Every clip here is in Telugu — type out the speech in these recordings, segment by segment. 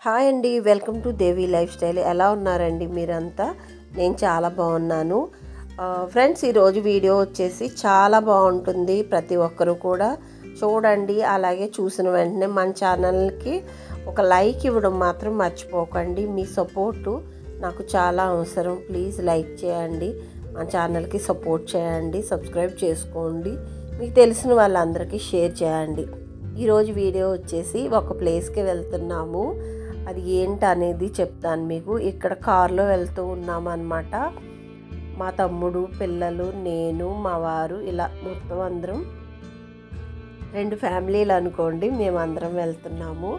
హాయ్ అండి, welcome to Devi life style. ఎలా ఉన్నారండి మీరంతా? నేను చాలా బాగున్నాను ఫ్రెండ్స్. ఈరోజు వీడియో వచ్చేసి చాలా బాగుంటుంది, ప్రతి ఒక్కరూ కూడా చూడండి. అలాగే చూసిన వెంటనే మన ఛానల్కి ఒక లైక్ ఇవ్వడం మాత్రం మర్చిపోకండి. మీ సపోర్టు నాకు చాలా అవసరం. ప్లీజ్ లైక్ చేయండి, మన ఛానల్కి సపోర్ట్ చేయండి, సబ్స్క్రైబ్ చేసుకోండి, మీకు తెలిసిన వాళ్ళందరికీ షేర్ చేయండి. ఈరోజు వీడియో వచ్చేసి ఒక ప్లేస్కి వెళ్తున్నాము. అది ఏంటి అనేది చెప్తాను మీకు. ఇక్కడ కారులో వెళ్తూ ఉన్నాము అన్నమాట. మా తమ్ముడు, పిల్లలు, నేను, మా వారు, ఇలా మొత్తం అందరం 2 ఫ్యామిలీలు అనుకోండి, మేమందరం వెళ్తున్నాము.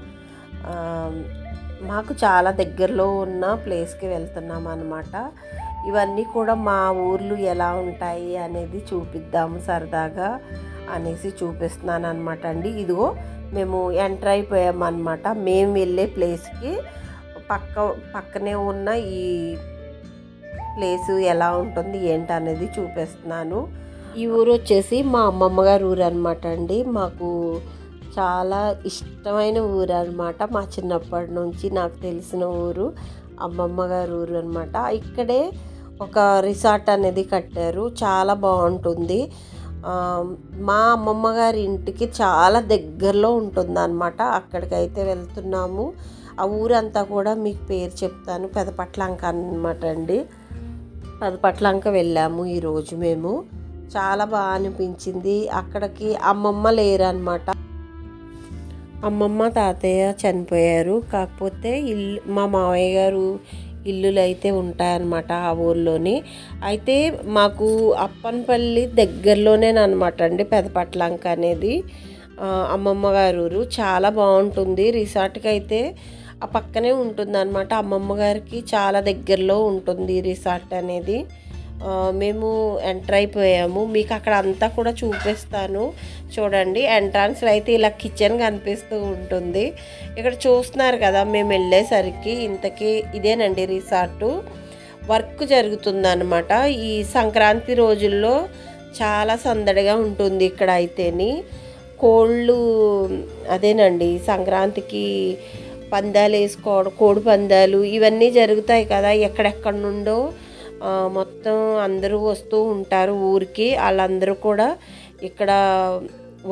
మాకు చాలా దగ్గరలో ఉన్న ప్లేస్కి వెళ్తున్నాము అన్నమాట. ఇవన్నీ కూడా మా ఊర్లు ఎలా ఉంటాయి అనేది చూపిద్దాము సరదాగా అనేసి చూపిస్తున్నాను అనమాట అండి. ఇదిగో మేము ఎంటర్ అయిపోయామన్నమాట. మేము వెళ్ళే ప్లేస్కి పక్కనే ఉన్న ఈ ప్లేసు ఎలా ఉంటుంది ఏంటి అనేది చూపిస్తున్నాను. ఈ ఊరు వచ్చేసి మా అమ్మమ్మ గారి ఊరు అనమాట అండి. మాకు చాలా ఇష్టమైన ఊరు అనమాట. మా చిన్నప్పటి నుంచి నాకు తెలిసిన ఊరు అమ్మమ్మ గారి ఊరు అనమాట. ఇక్కడే ఒక రిసార్ట్ అనేది కట్టారు, చాలా బాగుంటుంది. మా అమ్మమ్మ గారి ఇంటికి చాలా దగ్గరలో ఉంటుంది అనమాట. అక్కడికైతే వెళ్తున్నాము. ఆ ఊరంతా కూడా మీకు పేరు చెప్తాను. పెదపట్లంక అనమాట అండి. పెదపట్లంక వెళ్ళాము ఈరోజు మేము. చాలా బాగా అనిపించింది. అక్కడికి అమ్మమ్మ లేరనమాట. అమ్మమ్మ తాతయ్య చనిపోయారు. కాకపోతే మా మావయ్య గారు ఇల్లులు అయితే ఉంటాయన్నమాట ఆ ఊర్లోని. అయితే మాకు అప్పనపల్లి దగ్గరలోనే అనమాట అండి పెదపట్లంక అనేది. అమ్మమ్మ గారి ఊరు చాలా బాగుంటుంది. రిసార్ట్కి అయితే ఆ పక్కనే ఉంటుంది అనమాట. అమ్మమ్మ గారికి చాలా దగ్గరలో ఉంటుంది రిసార్ట్ అనేది. మేము ఎంటర్ అయిపోయాము. మీకు అక్కడ అంతా కూడా చూపిస్తాను చూడండి. ఎంట్రన్స్లో అయితే ఇలా కిచెన్ కనిపిస్తూ ఉంటుంది. ఇక్కడ చూస్తున్నారు కదా, మేము వెళ్ళేసరికి ఇంతకీ ఇదేనండి రిసార్టు. వర్క్ జరుగుతుందన్నమాట. ఈ సంక్రాంతి రోజుల్లో చాలా సందడిగా ఉంటుంది ఇక్కడ అయితేని. కోళ్ళు అదేనండి సంక్రాంతికి పందాలు వేసుకోవడం, కోడి పందాలు ఇవన్నీ జరుగుతాయి కదా. ఎక్కడెక్కడి నుండో మొత్తం అందరూ వస్తూ ఉంటారు ఊరికి. వాళ్ళందరూ కూడా ఇక్కడ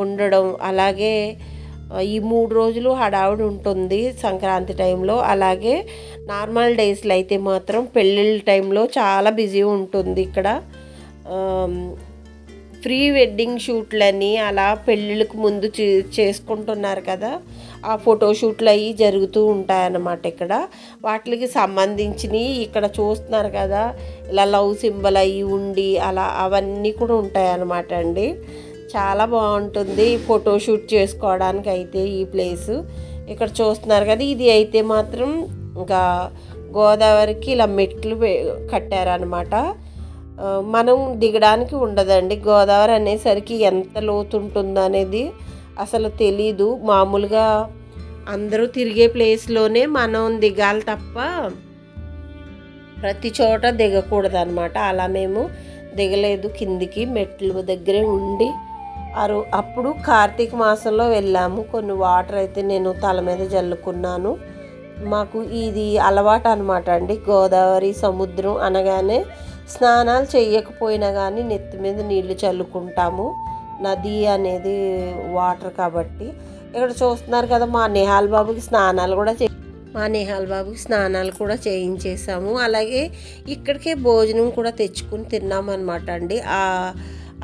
ఉండడం, అలాగే ఈ 3 రోజులు హడావుడి ఉంటుంది సంక్రాంతి టైంలో. అలాగే నార్మల్ డేస్లో అయితే మాత్రం పెళ్ళిళ్ళ టైంలో చాలా బిజీ ఉంటుంది ఇక్కడ. ప్రీ వెడ్డింగ్ షూట్లని అలా పెళ్ళిళ్ళకి ముందు చేసుకుంటున్నారు కదా, ఆ ఫోటోషూట్లు అవి జరుగుతూ ఉంటాయన్నమాట ఇక్కడ. వాటికి సంబంధించినవి ఇక్కడ చూస్తున్నారు కదా, ఇలా లవ్ సింబల్ అవి ఉండి అలా అవన్నీ కూడా ఉంటాయన్నమాట అండి. చాలా బాగుంటుంది ఫోటోషూట్ చేసుకోవడానికి అయితే ఈ ప్లేసు. ఇక్కడ చూస్తున్నారు కదా, ఇది అయితే మాత్రం ఇంకా గోదావరికి ఇలా మెట్లు కట్టారనమాట. మనం దిగడానికి ఉండదండి. గోదావరి అనేసరికి ఎంత లోతు ఉంటుందో అనేది అసలు తెలీదు. మామూలుగా అందరూ తిరిగే ప్లేస్లోనే మనం దిగాలి తప్ప ప్రతి చోట దిగకూడదు అనమాట. అలా మేము దిగలేదు, కిందికి మెట్ల దగ్గరే ఉండి. అప్పుడు కార్తీక మాసంలో వెళ్ళాము. కొన్ని వాటర్ అయితే నేను తల మీద జల్లుకున్నాను. మాకు ఇది అలవాటు అనమాట అండి. గోదావరి సముద్రం అనగానే స్నానాలు చేయకపోయినా కానీ నెత్తి మీద నీళ్లు చల్లుకుంటాము. నది అనేది వాటర్ కాబట్టి. ఇక్కడ చూస్తున్నారు కదా, మా నేహాల్ బాబుకి స్నానాలు కూడా చేయించేసాము. అలాగే ఇక్కడికే భోజనం కూడా తెచ్చుకుని తిన్నాము అనమాట అండి.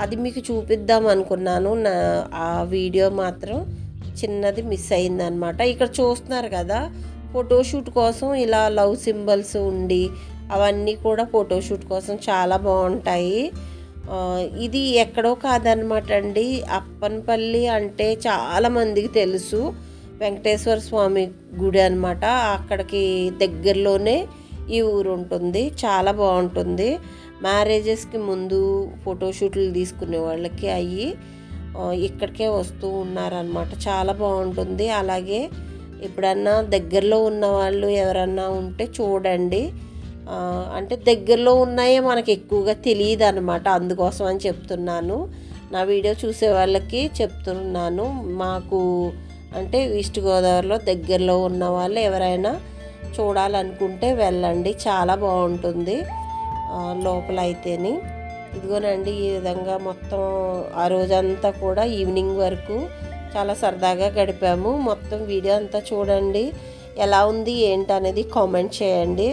అది మీకు చూపిద్దాం అనుకున్నాను. ఆ వీడియో మాత్రం చిన్నది మిస్ అయిందనమాట. ఇక్కడ చూస్తున్నారు కదా, ఫోటోషూట్ కోసం ఇలా లవ్ సింబల్స్ ఉండి అవన్నీ కూడా ఫోటోషూట్ కోసం చాలా బాగుంటాయి. ఇది ఎక్కడో కాదనమాట అండి. అప్పనపల్లి అంటే చాలామందికి తెలుసు, వెంకటేశ్వర స్వామి గుడి అనమాట. అక్కడికి దగ్గరలోనే ఈ ఊరు ఉంటుంది. చాలా బాగుంటుంది. మ్యారేజెస్కి ముందు ఫోటోషూట్లు తీసుకునే వాళ్ళకి అయ్యి ఇక్కడికే వస్తూ ఉన్నారనమాట. చాలా బాగుంటుంది. అలాగే ఎప్పుడన్నా దగ్గరలో ఉన్న వాళ్ళు ఎవరన్నా ఉంటే చూడండి. అంటే దగ్గరలో ఉన్నాయే మనకి ఎక్కువగా తెలియదు అనమాట. అందుకోసం అని చెప్తున్నాను. నా వీడియో చూసే వాళ్ళకి చెప్తున్నాను. మాకు అంటే ఈస్ట్ గోదావరిలో దగ్గరలో ఉన్న వాళ్ళు ఎవరైనా చూడాలనుకుంటే వెళ్ళండి, చాలా బాగుంటుంది లోపల అయితేని. ఇదిగోనండి ఈ విధంగా మొత్తం ఆ రోజంతా కూడా ఈవినింగ్ వరకు చాలా సరదాగా గడిపాము. మొత్తం వీడియో అంతా చూడండి, ఎలా ఉంది ఏంటి అనేది కామెంట్ చేయండి.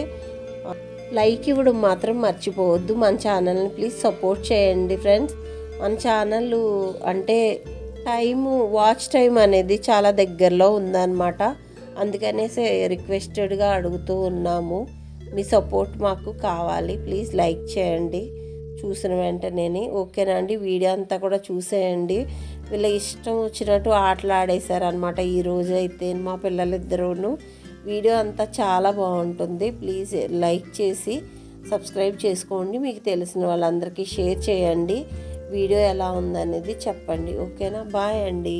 లైక్ ఇవ్వడం మాత్రం మర్చిపోవద్దు. మన ఛానల్ని ప్లీజ్ సపోర్ట్ చేయండి ఫ్రెండ్స్. మన ఛానల్ అంటే వాచ్ టైం అనేది చాలా దగ్గరలో ఉందన్నమాట. అందుకనేసి రిక్వెస్టెడ్గా అడుగుతూ ఉన్నాము, మీ సపోర్ట్ మాకు కావాలి. ప్లీజ్ లైక్ చేయండి చూసిన వెంటనే. ఓకేనా అండి, వీడియో అంతా కూడా చూసేయండి. వీళ్ళ ఇష్టం వచ్చినట్టు ఆటలు ఆడేశారనమాట ఈరోజు అయితే మా పిల్లలిద్దరూను. వీడియో అంతా చాలా బాగుంటుంది. ప్లీజ్ లైక్ చేసి సబ్స్క్రైబ్ చేసుకోండి. మీకు తెలిసిన వాళ్ళందరికీ షేర్ చేయండి. వీడియో ఎలా ఉందనేది చెప్పండి. ఓకేనా, బాయ్ అండి.